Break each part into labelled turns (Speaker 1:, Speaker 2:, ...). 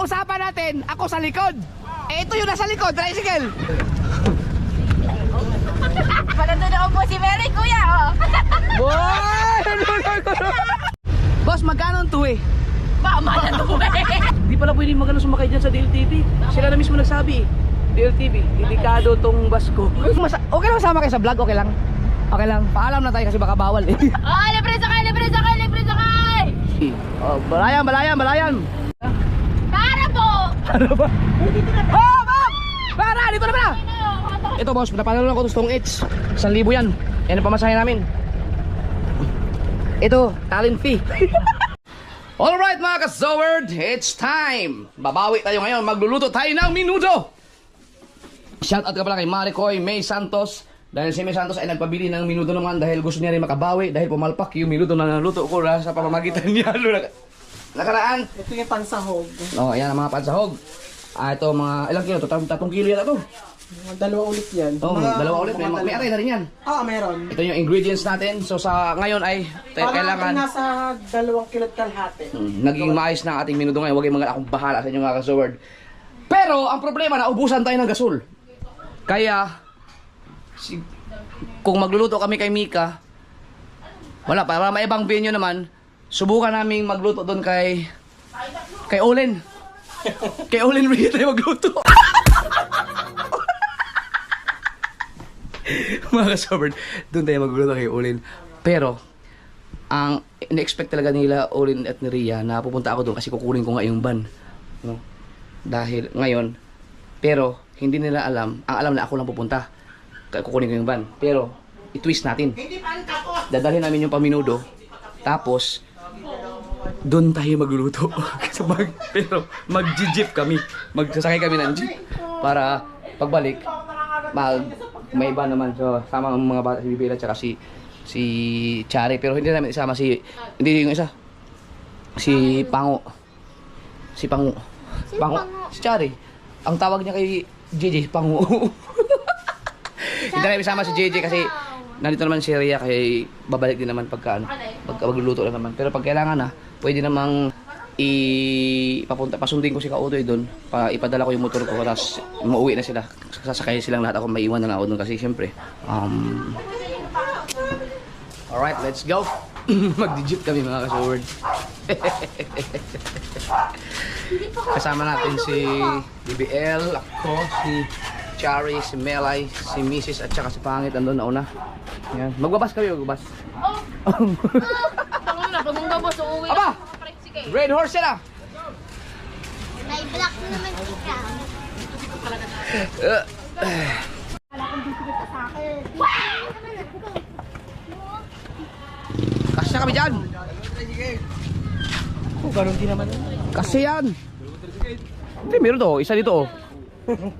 Speaker 1: usapan natin, ako sa likod. Eh, ito yung nasa likod, tricycle.
Speaker 2: Panatunood po si Mary, kuya, oh.
Speaker 1: Boy! Boss, magkano ang tuwi?
Speaker 2: Mama na to,
Speaker 1: Hindi pala pwede magano sumakay dyan sa DLTV. Sila na mismo nagsabi eh. DLTV, delikado tong bus ko. Okay lang sama kayo sa vlog, okay lang? Okay lang, paalam na tayo kasi baka bawal eh.
Speaker 2: Oh, libre sakay, libre sakay, libre sakay!
Speaker 1: Oh, balayan, balayan, balayan.
Speaker 2: Para po!
Speaker 1: Ano ba? Oh, ma'am! Para, dito na pala! Ito boss, napanalo ko itong H. 1,000 yan. Yan ang pamasahe namin. Ito, talent fee. Alright mga ka-Zoward, it's time! Babawi tayo ngayon, magluluto tayo ng minuto! Shoutout ka pala kay Maricoy May Santos. Dahil si May Santos ay nagpabili ng minuto naman dahil gusto niya rin makabawi dahil pumalpak yung minuto na naluto ko sa pamamagitan niya. Nakaraan.
Speaker 3: Ito yung pansahog.
Speaker 1: Oh, ayan ang mga pansahog. Ito mga ilang kilo to? 3 kilo yata to.
Speaker 3: Dalawa ulit yan.
Speaker 1: Oh, dalawa ulit. May atay na rin yan.
Speaker 3: Meron.
Speaker 1: Ito yung ingredients natin. So sa ngayon ay kailangan
Speaker 3: nasa 2 kilot kalahati.
Speaker 1: naging maayos na ang ating minuto ngayon. Huwag kayong mga akong bahala sa inyo mga ka-Zoward. Pero ang problema, naubusan tayo ng gasol. Kaya kung magluluto kami kay Mika, wala, para maibang venue naman, subukan naming magluto doon kay Olin. Kay Olin rin tayo magluto. Mga ka-Zoward, doon tayo magluto kay Olin. Pero ang in-expect talaga nila Olin at ni Rhea na pupunta ako doon kasi kukunin ko nga yung van, no? Dahil ngayon, pero hindi nila alam, ang alam na ako lang pupunta, kukunin ko yung van. Pero i-twist natin, dadalhin namin yung paminudo, tapos doon tayo magluluto. Pero mag-jeep kami, magsasakay kami ng jeep para pagbalik may iba naman. So sama ang mga bata, si Bibela at si Chari, pero hindi namin isama hindi yung isa, si Pango, si Chari. Ang tawag niya kay JJ, Pango. Hindi namin isama si JJ kasi nandito naman si Rhea, kay babalik din naman pagka magluluto lang naman. Pero pag kailangan na, pwede namang pasundin ko si Kautoy doon, ipadala ko yung motor ko, tapos umuwi na sila, sasakay silang lahat, ako maiwan na lang ako doon kasi siyempre alright, let's go. Mag-jeep kami mga ka-Zoward. Kasama natin si BBL, ako, si Chari, si Melay, si Mrs. at saka si Pangit andun na una. Yan. Magbabas kami, magbabas.
Speaker 2: Tango na, pag mong babos, uuwi
Speaker 1: Aba!
Speaker 2: na.
Speaker 1: Red horse sila!
Speaker 2: May black naman ikaw.
Speaker 1: Kasi kami dyan!
Speaker 3: Ganun din naman.
Speaker 1: Kasi yan! Hindi, meron to. Isa dito, oh.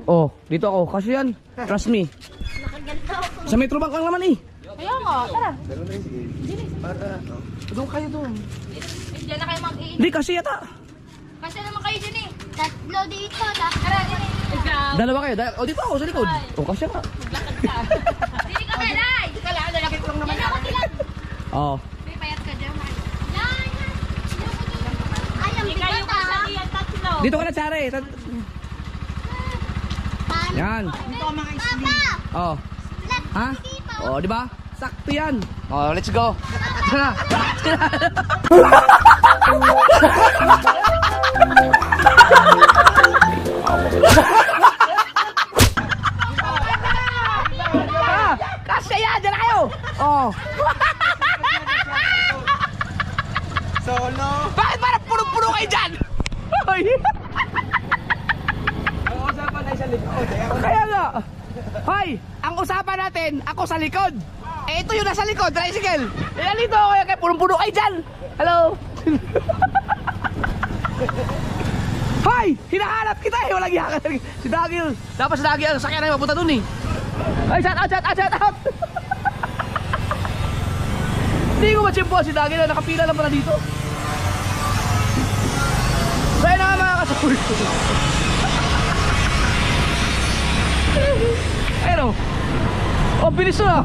Speaker 1: Oh, dito ako. Kasi yan. Trust me. Sa Metro Bank lang naman eh.
Speaker 2: Kaya nga, tara.
Speaker 3: Doon kayo doon.
Speaker 2: Diyan na kayo mag-iin.
Speaker 1: Hindi, kasi yata.
Speaker 2: Kasi naman kayo dyan eh. Tatlo dito, tara din eh. Ikaw.
Speaker 1: Dalawa kayo. Oh, dito ako sa likod. Oh, kasi nga.
Speaker 2: Maglakad ka. Hindi ka malay. Hindi ka lang, lalaki ko lang naman. Yan ako tilan.
Speaker 1: Oh.
Speaker 2: May payat ka dyan. Yan. Ay, ang bigat ah. Tatlo.
Speaker 1: Dito ka na, Chari. Yan.
Speaker 3: Dito ang mga isli.
Speaker 1: Oh. Ha? Oh, di ba? Sakto yan. Oh, let's go. Tara. Kasi yan, dyan na kayo. Oh.
Speaker 3: Solo.
Speaker 1: Bakit parang puno-puno kayo dyan? Hoy.
Speaker 3: Ang usapan ay sa likod.
Speaker 1: Kaya nga. Hoy, ang usapan natin, ako sa likod. Eh, ito yung nasa likod, tricycle. Eh, dito ako, kaya punong-puno kayo dyan. Hello. Hoy, hinahanap kita eh, walang yakan. Si Dagil. Dapat si Dagil, ang sakyan na yung mapunta dun eh. Ay, shout out, shout out, shout out. Hindi ko matsimpo si Dagil, nakapila lang pala dito. Kaya na mga kasawin ko. Ayun o. Oh, bilis na.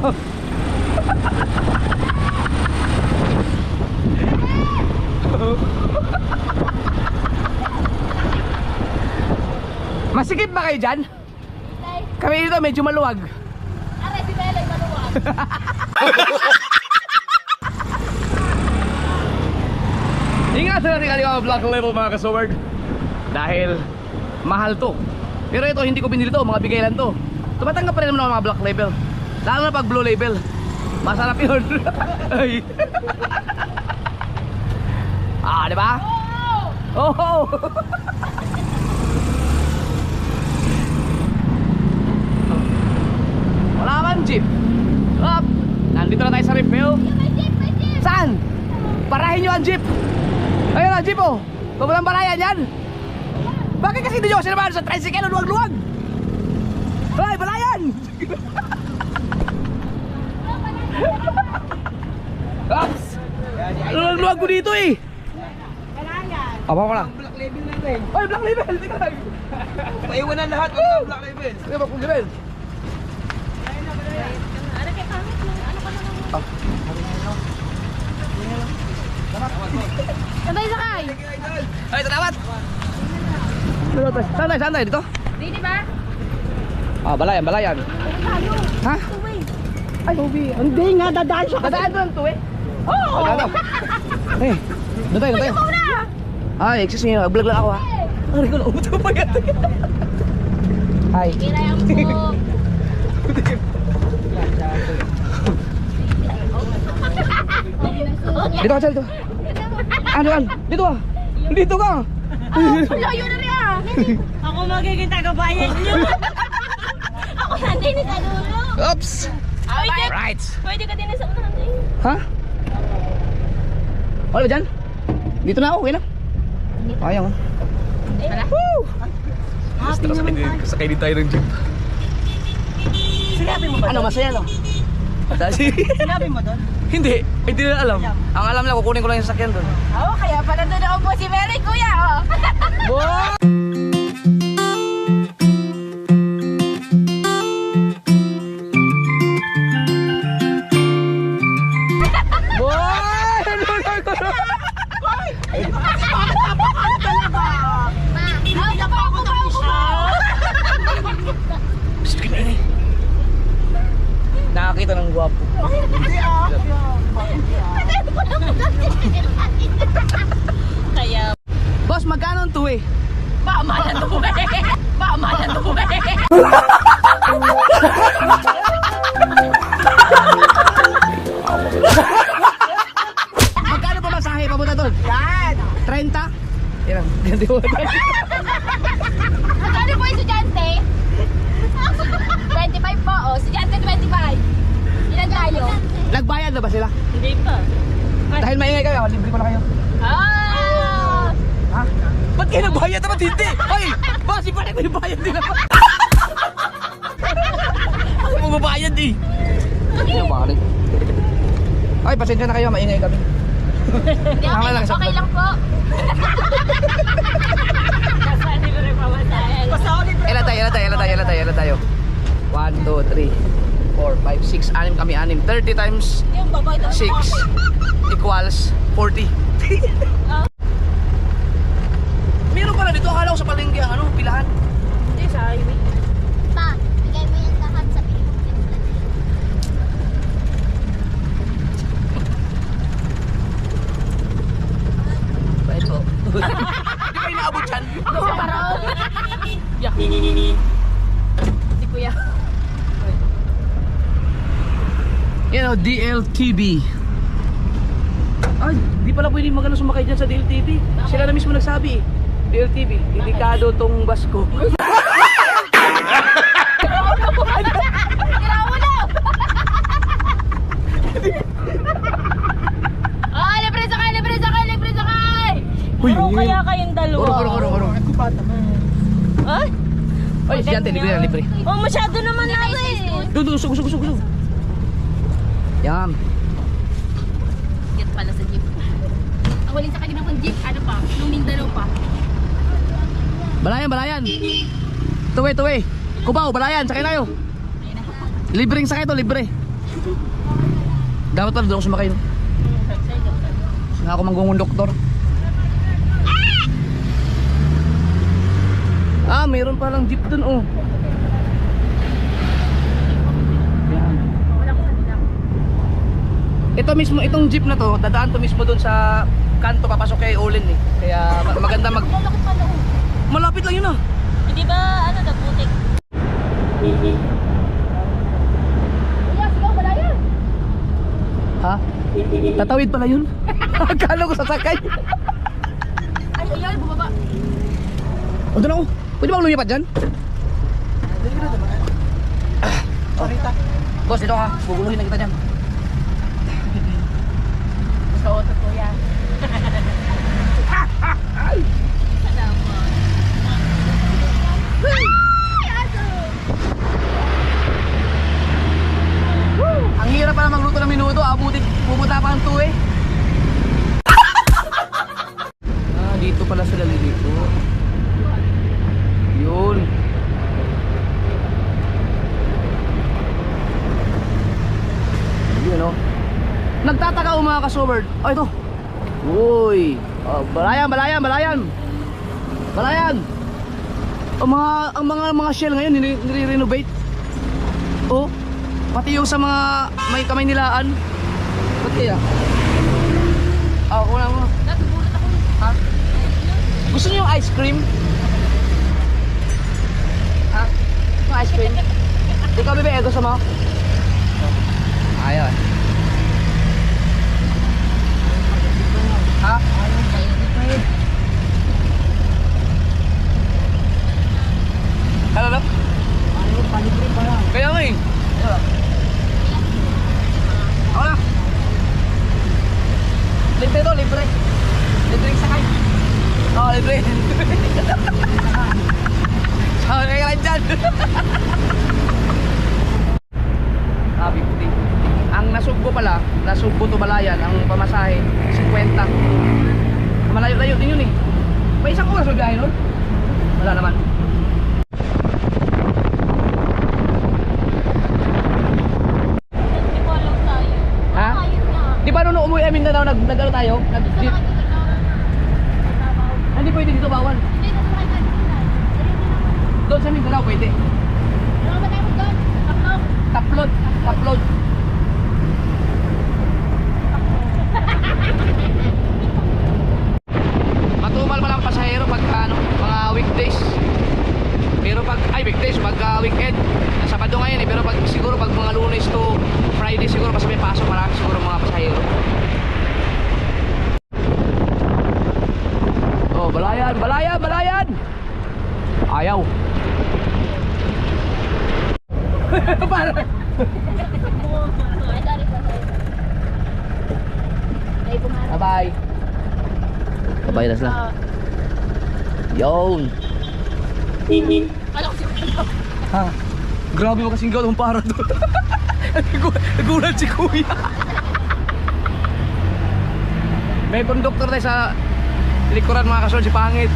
Speaker 1: Masikip ba kayo dyan? Kami dito medyo maluwag.
Speaker 2: Are, si Bella, maluwag.
Speaker 1: Ingat sa natin mga black label mga kasoward. Dahil mahal to. Pero ito hindi ko binili to, mga bigay lang to. Tumatanggap pa rin naman ako mga black label. Lalo na pag blue label. Masarap yun. Ay. Ah, di ba? Oh! Wala man jeep. Up. Nandito na tayo sa refill.
Speaker 2: May jeep, may jeep.
Speaker 1: Saan? Parahin nyo ang jeep. Ayun ang jeep oh. Huwag mo lang parayan yan. Bakit kasi hindi nyo sinamahan sa tricycle? Luwag-luwag. Ay, parayan. Ops. Luwag-luwag ko dito eh. Apa ko lang.
Speaker 3: Black label na rin.
Speaker 1: Ay, black label. Tika lang.
Speaker 3: Maiwan na lahat ng black label.
Speaker 1: Tika ba kung label?
Speaker 2: Ano kay pangit mo? Ano ka naman? Sabay sakay.
Speaker 1: Ay, salamat. Saan tayo? Dito?
Speaker 2: Ready ba?
Speaker 1: Ah, balayan. Ha? Ay, Ubi.
Speaker 3: Hindi nga, dadaan siya.
Speaker 1: Dadaan doon to eh. Oo! Eh, doon tayo. Ay, excuse me, vlog lang ako ha. Ay, ko lang, umuto pa yan. Hi.
Speaker 2: Kira yung po.
Speaker 1: Dito ka, dito. Ano? Dito ka. Dito ka.
Speaker 2: Layo na rin ah.
Speaker 3: Ako magiging taga-bayan niyo.
Speaker 2: Ako nanay ni Kadulo.
Speaker 1: Oops.
Speaker 2: Pwede,
Speaker 1: Right.
Speaker 2: pwede ka din sa nanay.
Speaker 1: Ha? Wala dyan? Dito na ako, okay na. Ayaw. Woo! Sakay din tayo ng jeep.
Speaker 3: Sinabi mo ba?
Speaker 1: Ano, masaya no?
Speaker 3: Sinabi mo doon?
Speaker 1: Hindi na alam. Ang alam lang, kukunin ko lang yung sasakyan doon.
Speaker 2: Oo, kaya pala doon ako po si Mary, kuya. Oh.
Speaker 1: Nakakita ng gwapo.
Speaker 2: Kaya,
Speaker 1: Boss, magkano ang tuwi?
Speaker 2: pamala to eh. Pamala to eh.
Speaker 1: Magkano pa masahe papunta doon? Yan! 30? Yan ang ganti mo.
Speaker 2: Magkano po yung estudyante? 25 po, oh. Estudyante 25. Ilan tayo?
Speaker 1: Nagbayad na ba sila?
Speaker 2: Hindi pa.
Speaker 1: Dahil maingay kayo, libre ko na kayo.
Speaker 2: Ah!
Speaker 1: Ha? Ba't kayo nagbayad naman hindi? Ay! Boss, ipalit ko yung bayad din naman. Ako magbabayad eh. Ano ba rin? Ay, pasensya na kayo, maingay kami.
Speaker 2: Hindi,
Speaker 1: Tama lang,
Speaker 2: okay lang po. Kasali mo rin pamasahin.
Speaker 1: Ilan tayo? 1, 2, 3, 4, 5, 6, 6 kami, 6. 30 times
Speaker 2: Yung babae daw.
Speaker 1: 6 equals 40. Meron pala dito, akala ko sa palengke ang ano, pilahan.
Speaker 2: Hindi, sa highway.
Speaker 4: Pa, bigay mo yan lahat sa Pilipinas.
Speaker 1: Ba't po? Hindi kayo naabot dyan.
Speaker 2: Parang. Si kuya.
Speaker 1: Yan o, DLTV. Ay, di pala pwede magano sumakay dyan sa DLTV. Sila na mismo nagsabi eh. DLTV, delikado tong bus ko.
Speaker 2: Tira mo na! Ah, libre sakay!
Speaker 1: Uy,
Speaker 2: Kaya kayong dalawa.
Speaker 1: Oro.
Speaker 2: Ay?
Speaker 1: Ay, estudyante, libre.
Speaker 2: Oh, masyado naman na eh.
Speaker 1: Doon, usog. Yan.
Speaker 2: Get pala sa jeep. Ang waling sakay din akong jeep, ano pa? Nung Mindanao pa.
Speaker 1: Balayan. Tuwe. Kubaw, balayan, sakay tayo. Libreng sakay to, libre. Dapat pala doon ako sumakay. No? Nga ako manggungong doktor. Ah, mayroon palang jeep dun oh. Yan. Ito mismo, itong jeep na to, dadaan to mismo dun sa kanto papasok kay Olin eh. Kaya maganda mag...
Speaker 2: Malaki pala oh.
Speaker 1: Malapit lang yun ah.
Speaker 2: Hindi ba ano nabutik? Kuya, sigaw wala yan.
Speaker 1: Ha? Tatawid pala yun? Akala ko sasakay.
Speaker 2: Ay, ayan, bumaba.
Speaker 1: O doon ako. Pwede ba ako lumipat dyan? Boss, dito ka. Guguluhin na kita dyan.
Speaker 2: Gusto ko ito, kuya.
Speaker 1: Ang hirap pala magluto ng minuto. Abutin, pupunta pa ng 2 eh. Dito pala sila dito. Yun. Yun o. Nagtataka o mga ka-soberd. Oh, ito. Uy. Oh, balayan, balayan, balayan. Balayan. Ang mga shell ngayon nire-renovate. Oh. Pati yung sa mga may kamay nilaan. Ba't kaya? Una mo.
Speaker 2: Natubulot ako.
Speaker 1: Ha? Gusto niyo yung ice cream? Ha? Yung ice cream? Ikaw bebe, gusto mo? Ayun. Ha? Ano na? Kaya nga eh. Ako na. Libre to, libre. Libre yung sakay. Oo, libre. Sakay ka lang dyan. 50. Ang Nasugbo pala, Nasugbo to Balayan, ang pamasahe, 50. Malayo-layo din yun eh. May isang oras na biyahe nun? Wala naman.
Speaker 2: Hindi ko alam tayo.
Speaker 1: Ha?
Speaker 2: Ayun nga.
Speaker 1: Di ba nung umuwi amin na daw, nag-ano tayo? Nag-jeep? Hindi pwede dito, bawal.
Speaker 2: Hindi, nasakay ka.
Speaker 1: Doon sa Mindanao pwede.
Speaker 2: Ano ba tayo doon? Taplong.
Speaker 1: Taplod, taplod. Matumal pa lang pasahero pagka ano, mga weekdays. Pero pag weekdays, pagka weekend, Sabado ngayon eh, pero siguro pag mga Lunes to Friday siguro kasi may pasok, marami siguro mga pasahero. Oh, balayan, balayan, balayan. Ayaw. Para. Bye-bye. Bye-bye na sila. Yon. Ha? Grabe mo kasing gawin para doon. Nagulat si kuya. May konduktor tayo sa likuran mga kasol, si Pangit.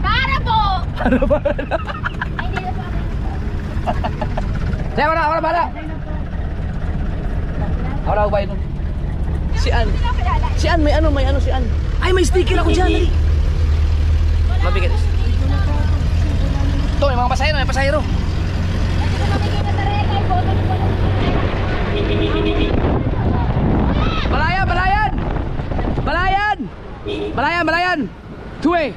Speaker 2: Para po!
Speaker 1: Ano ba?
Speaker 2: Ay, hindi na po ako.
Speaker 1: Kaya ako na bala. Ako na ubay nun. Si Ann. Si Ann, may ano si Ann. Ay, may sticker ako dyan. Dali. Mabigat. Ito, may mga pasahero, may pasahero. Balayan, balayan! Balayan! Balayan, balayan! Two-way!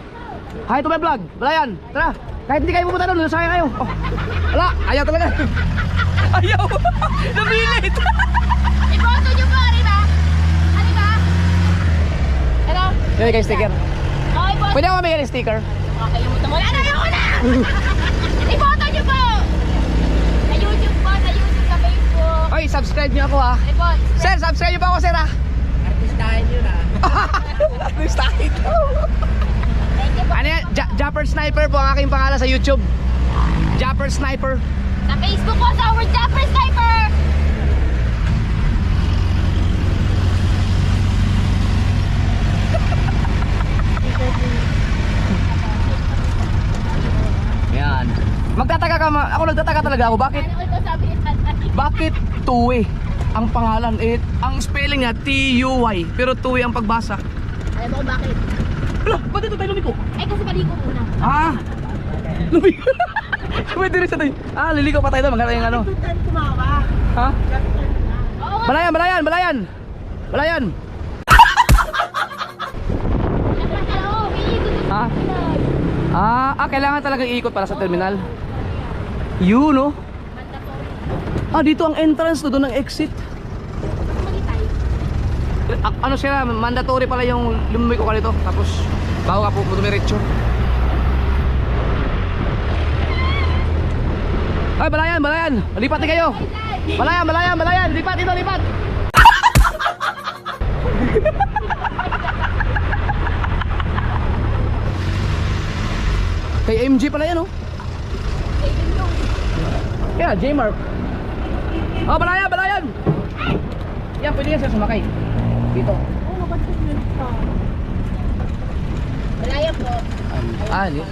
Speaker 1: Hi to my vlog! Balayan! Tara! Kahit hindi kayo pupunta doon, nasakay kayo! Oh. Wala! Ayaw talaga! Ayaw! Namilit!
Speaker 2: Iboto nyo po, Arriba! Arriba! Hello?
Speaker 1: Pwede kayo sticker?
Speaker 2: Okay po.
Speaker 1: Pwede ako mabigyan ng sticker?
Speaker 2: Kakalimutan mo. Ano yung una? Iboto nyo po! Sa YouTube po, sa YouTube, sa Facebook.
Speaker 1: Oy, subscribe niyo ako ha!
Speaker 2: Report.
Speaker 1: Sir, subscribe niyo pa ako sir ha!
Speaker 3: Artistahin yun ah.
Speaker 1: Artistahin!
Speaker 2: Thank you po.
Speaker 1: Ano yan? Japper Sniper po ang aking pangalan sa YouTube. Japper Sniper.
Speaker 2: Sa Facebook po, sa Our Japper Sniper!
Speaker 1: Yan. Magtataka ka, ako nagtataka talaga ako. Bakit?
Speaker 2: Ano ito sabi ni Tatay?
Speaker 1: Bakit Tuwi ang pangalan? Ang spelling niya T-U-Y. Pero Tuwi ang pagbasa.
Speaker 2: Alam mo kung bakit?
Speaker 1: Hala, ba't ito tayo lumiko?
Speaker 2: Ay, kasi mali ko muna.
Speaker 1: Ah, Lumigo. Pwede rin sa tayo. Ah, liligo pa tayo doon. Magkano yung ano? Ha? Balayan, balayan, balayan. Balayan. Ha? Kailangan talagang iikot para sa terminal. Yun, no? Dito ang entrance, doon ang exit. Ano sila, mandatory pala yung lumiko ka dito. Tapos, bago ka po dumiretso. Ay, balayan, balayan. Lipat din kayo. Balayan, balayan, balayan. Lipat dito, lipat. Kay MG pala yan, oh. Yeah, J-Mark. Oh, balayan, balayan. Yan, pwede yan siya sumakay. Dito.
Speaker 2: Malaya po.
Speaker 1: Ano?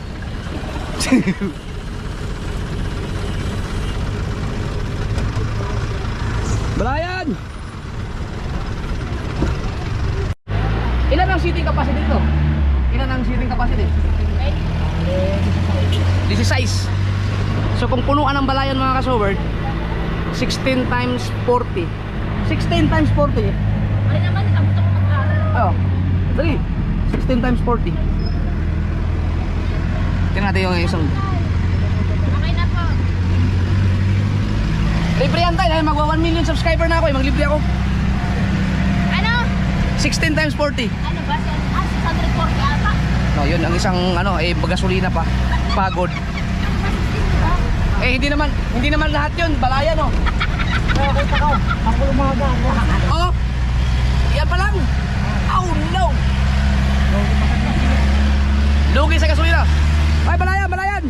Speaker 1: Balayan! Ilan ang seating capacity dito? Ilan ang seating capacity? 16. So kung punuan ang balayan mga ka-Sobert, 16 times 40. 16 times 40.
Speaker 2: Ay naman, abot ako mag-aaral.
Speaker 1: Oh, dali. 16 times 40. Tingnan natin yung isang.
Speaker 2: Okay na po.
Speaker 1: Libre yan tayo dahil magwa 1 million subscriber na ako eh. Maglibre ako.
Speaker 2: Ano?
Speaker 1: 16 times 40.
Speaker 2: Ano ba? 640 ata.
Speaker 1: No, yun ang isang ano eh gasolina pa. Pagod. Eh hindi naman lahat yun, balayan oh. Oh. Yan pa lang. Oh no. Lugi sa gasolina. Ay, balayan, balayan.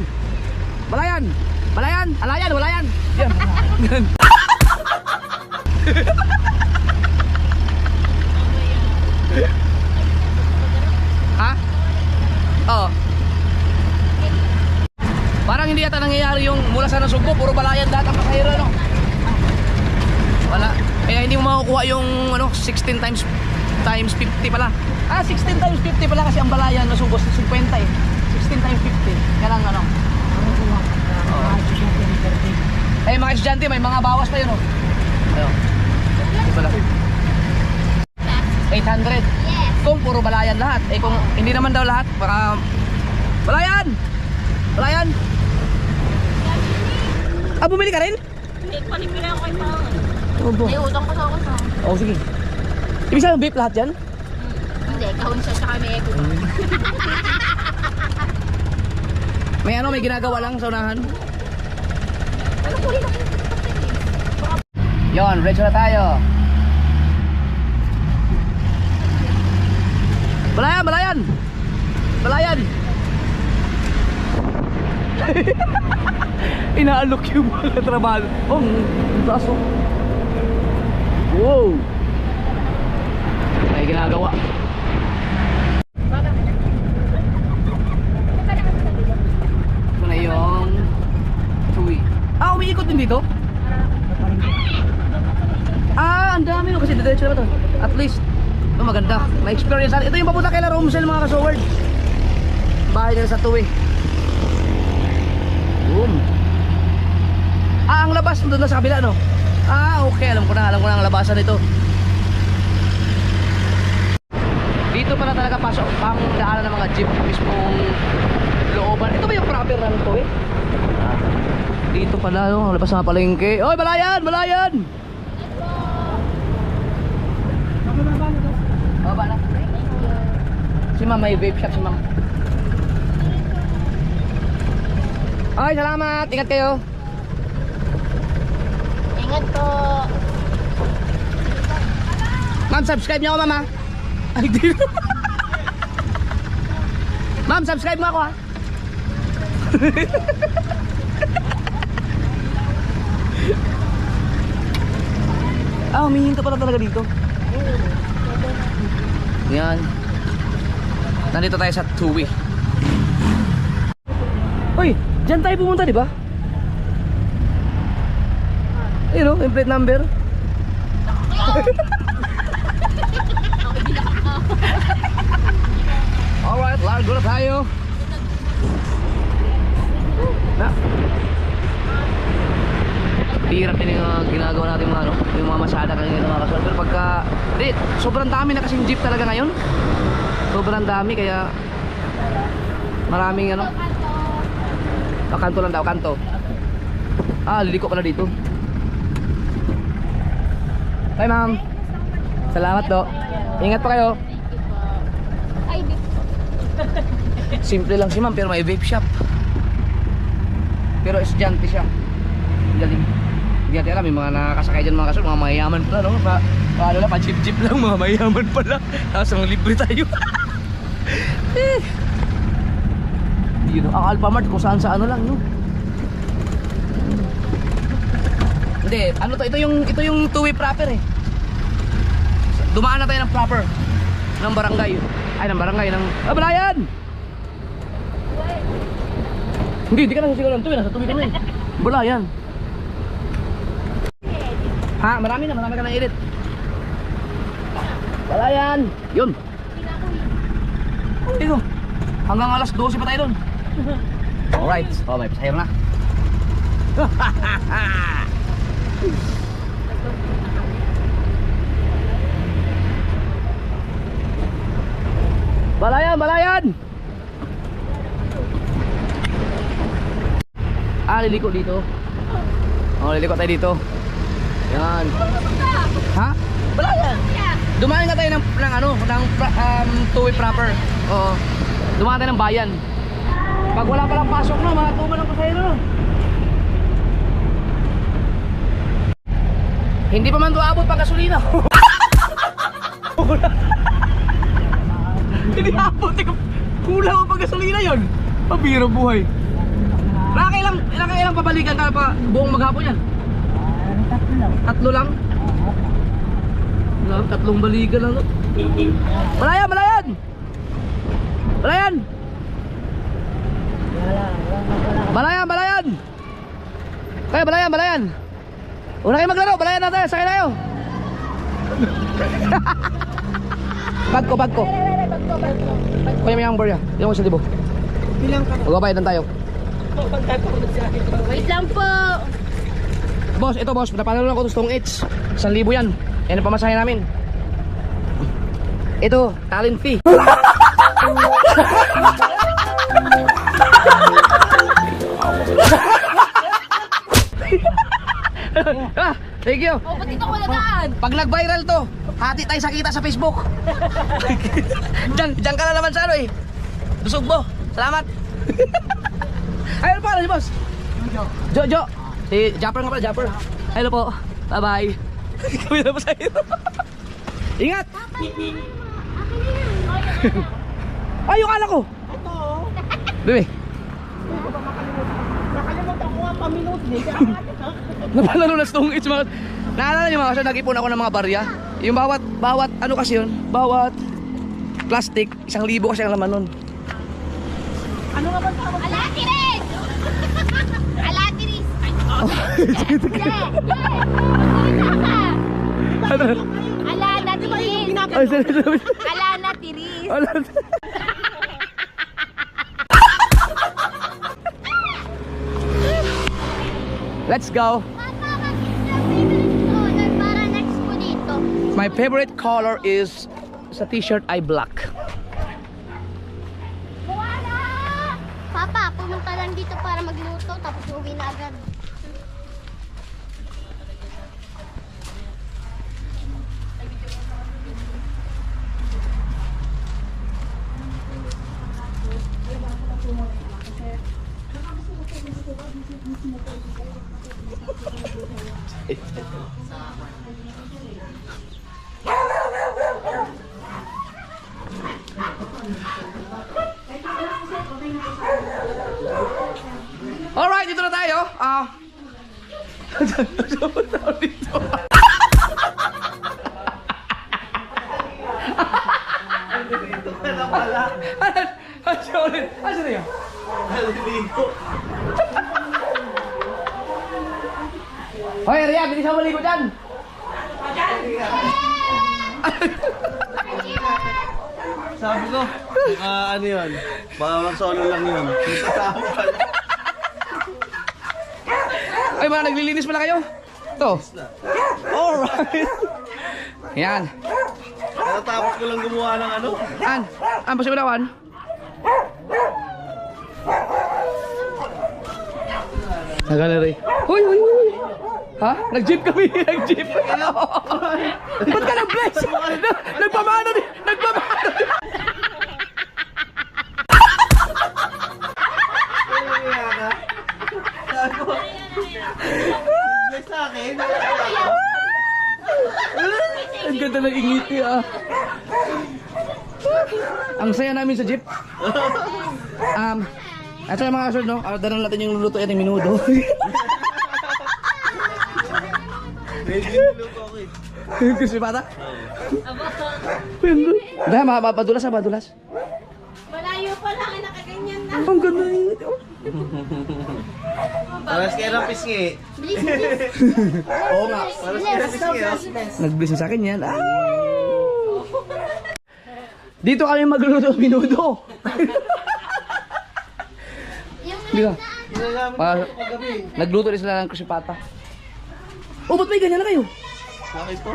Speaker 1: Balayan. Balayan, alayan, balayan. Yan. Ha? Oo. Parang hindi yata nangyayari yung mula sa Nasugbo, puro balayan lahat ang pasahero, no? Wala. Kaya hindi mo makukuha yung ano, 16 times 50 pala. 16 times 50 pala kasi ang balayan Nasugbo 50 eh. 16 times 50. Yan ang ano. Eh mga estudyante, may mga bawas pa yun, oh. Ayun. Hindi pala. 800. Kung puro balayan lahat. Eh kung hindi naman daw lahat, baka balayan! Balayan! Bumili ka rin?
Speaker 2: Hindi, panipila ako kay Paul.
Speaker 1: Obo.
Speaker 2: May utang ko sa ako sa.
Speaker 1: Oh, sige. Ibig sabihin vape lahat yan?
Speaker 2: Hindi, kahon siya tsaka may ego.
Speaker 1: May ano, may ginagawa lang sa unahan?
Speaker 2: Ano po yun?
Speaker 1: Yon, ready na tayo. Balayan, balayan! Balayan! Inaalok yung mga trabaho. Oh, ang taas oh. Wow! May ginagawa. Ito na yung Chewy. Umiikot din dito? Ang dami no kasi diretso na ba ito? At least, ito maganda. May experience natin. Ito yung papunta kay La Romsel mga ka-Soward. Bahay nila sa Tuwi. Boom. Ang labas doon na sa kabila, no? Okay. Alam ko na ang labasan nito. Dito pala talaga pasok ang daanan ng mga jeep mismong looban. Ito ba yung proper na to eh? Dito pala, no? Ang labas na palengke. Oy, balayan! Balayan! Baba na. Si ma'am, may vape shop si ma'am. Ay, salamat. Ingat kayo.
Speaker 2: Ingat po.
Speaker 1: Ma'am, subscribe niyo ako, ma'am, ha? Ay, di. Ma'am, subscribe mo ako, ha? Humihinto pala talaga dito. Yan. Nandito tayo sa Tuwi. Uy, dyan tayo pumunta, di ba? Ayun o, yung plate number. Alright, largo na tayo. mahirap din yung ginagawa natin mga ano, yung mga masyada kanina mga kasual. Pero pagka, di, sobrang dami na kasing jeep talaga ngayon. Sobrang dami kaya maraming ano. Kanto lang daw, kanto. Liliko pala dito. Hi ma'am. Salamat do. Ingat pa kayo.
Speaker 2: Ay, di.
Speaker 1: Simple lang si ma'am pero may vape shop. Pero estudyante siya. Galing. Hindi natin alam, may mga nakakasakay dyan mga kasul, mga mayayaman pala, no? Paano na, pa-jeep-jeep lang, mga mayayaman pala. Tapos mga libre tayo. Yun, ang Alphamart kung saan sa ano lang, no? Hindi, ano to, ito yung two-way proper eh. Dumaan na tayo ng proper ng barangay. Ay, ng barangay, ng... Balayan! Hindi ka na sasigaw ng tuwi, nasa tuwi kami. Balayan. Ha, marami ka na edit. Balayan. Yun. Ito. Hanggang alas 12 pa tayo doon. Alright. Oh, may pasahero na. Balayan, balayan. Liliko dito. Liliko tayo dito. Yan. Ha? Balayan. Dumaan nga tayo ng two-way proper. Oo. Dumaan tayo ng bayan. Pag wala palang pasok no, mga tuman ang pasahero no. Hindi pa man doon abot pang gasolina. Hindi abot. Kulang ang pang gasolina yun. Pabiro buhay. Ilang pabalikan ka pa buong maghapon yan? Tatlo lang? Tatlong balikan lang no? Balayan! Balayan! Balayan! Balayan! Balayan! Kaya balayan! Balayan! Una kayo maglaro! Balayan natin! Sakay tayo! Bag ko! Kuya may ang barya. Yung 1,000. Magbabayadan tayo.
Speaker 2: Wait lang po.
Speaker 1: Boss, ito boss, napalo lang ko itong Stone H. 1,000 yan. Yan ang pamasahe namin. Ito, talent fee. Thank you.
Speaker 2: Oh, ba't dito ko nadaan?
Speaker 1: Pag nag-viral to, hati tayo sa kita sa Facebook. Diyan ka na naman sa ano eh. Busog mo. Salamat. Ayun pa, si boss. Jojo. Si Japper nga pala, Japper. Hello po. Bye-bye. Kami na pa sa ito. Ingat. Ay, yung ala ko.
Speaker 3: Ito.
Speaker 1: Bebe.
Speaker 3: Nakalimutan ko nga paminut.
Speaker 1: Napalaro na Stone H mga... Naalala niyo mga kasi nag-ipon ako ng mga barya. Yung bawat ano kasi yun? Bawat plastic, 1,000 kasi ang laman nun.
Speaker 3: Ano nga ba tawag?
Speaker 2: Alatiris! Alatiris! Alana tiris!
Speaker 1: Ay, sorry.
Speaker 2: Alana tiris!
Speaker 1: Let's go.
Speaker 4: Para next po dito.
Speaker 1: My favorite color is sa t-shirt ay black.
Speaker 4: Papa, pumunta lang dito para magluto tapos uwi na agad.
Speaker 1: Alright, dito na tayo. Dito. Asan na yun? Hoy, Rian, bilis mo maligo dyan.
Speaker 5: Sabi ko, ano yun? Mga solo lang yun.
Speaker 1: Ay, mga naglilinis pala kayo? Ito. Alright. Yan.
Speaker 5: Natapos ko lang gumawa ng ano.
Speaker 1: An pa siya manawan? Sa gallery. Hoy, hoy, hoy. Ha? Nag-jeep kami, nag-jeep. Ba't ka nag-bless? Nagpamano din, nagpamano din.
Speaker 5: Bless sa akin.
Speaker 1: Ang ganda ng ingiti Ang saya namin sa jeep. Ito yung mga kasunod, no? Danan natin yung luluto yan ng minudo.
Speaker 5: Ready niluto ako eh.
Speaker 1: Kasi bata? Dahil madulas ha, madulas.
Speaker 2: Malayo pa lang, nakaganyan na.
Speaker 1: Ang ganda ng ingiti.
Speaker 5: Paras kayo ng pisngi.
Speaker 4: Bilis, bilis.
Speaker 1: Oo nga.
Speaker 5: Paras kayo ng pisngi.
Speaker 1: Nag-blessing sa akin yan. Dito kami magluluto ng minudo. Di ba?
Speaker 5: Ginagamit
Speaker 1: Pa-
Speaker 5: ko kagabi.
Speaker 1: Nagluto rin sila ng kusipata. Oh, ba't may ganyan na kayo?
Speaker 5: Sa akin to.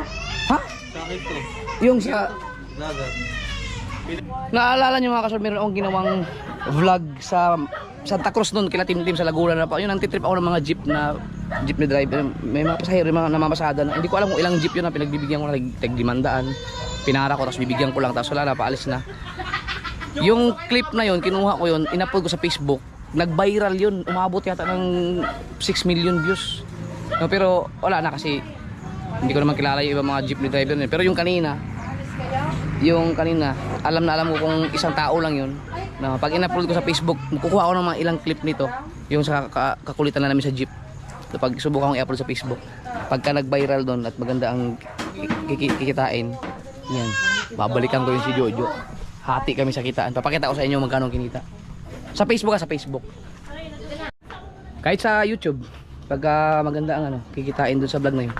Speaker 1: Ha?
Speaker 5: Sa akin to.
Speaker 1: Yung sa...
Speaker 5: Dagat.
Speaker 1: Naalala niyo mga kasal, meron akong ginawang vlog sa Santa Cruz noon, kila Tim sa Laguna na pa. Yun, nantitrip ako ng mga jeep ni driver. May mga pasahero, mga namamasada na. Hindi ko alam kung ilang jeep yun na pinagbibigyan ko na tag 500. Pinara ko, tapos bibigyan ko lang, tapos wala na, paalis na. Yung clip na yun, kinuha ko yun, in-upload ko sa Facebook. Nag-viral yun, umabot yata ng 6 million views. No, pero wala na kasi hindi ko naman kilala yung ibang mga jeepney driver yun. Pero yung kanina, alam na alam ko kung isang tao lang yun. Na pag in-upload ko sa Facebook, kukuha ko ng mga ilang clip nito, yung sa kakulitan na namin sa jeep. So, pag subukan kong i-upload sa Facebook, pagka nag-viral doon at maganda ang kikitain, yan, babalikan ko yung si Jojo. Hati kami sa kitaan. Papakita ko sa inyo magkano kinita. Sa Facebook sa Facebook. Kahit sa YouTube, pagka maganda ang kikitain doon sa vlog na yun.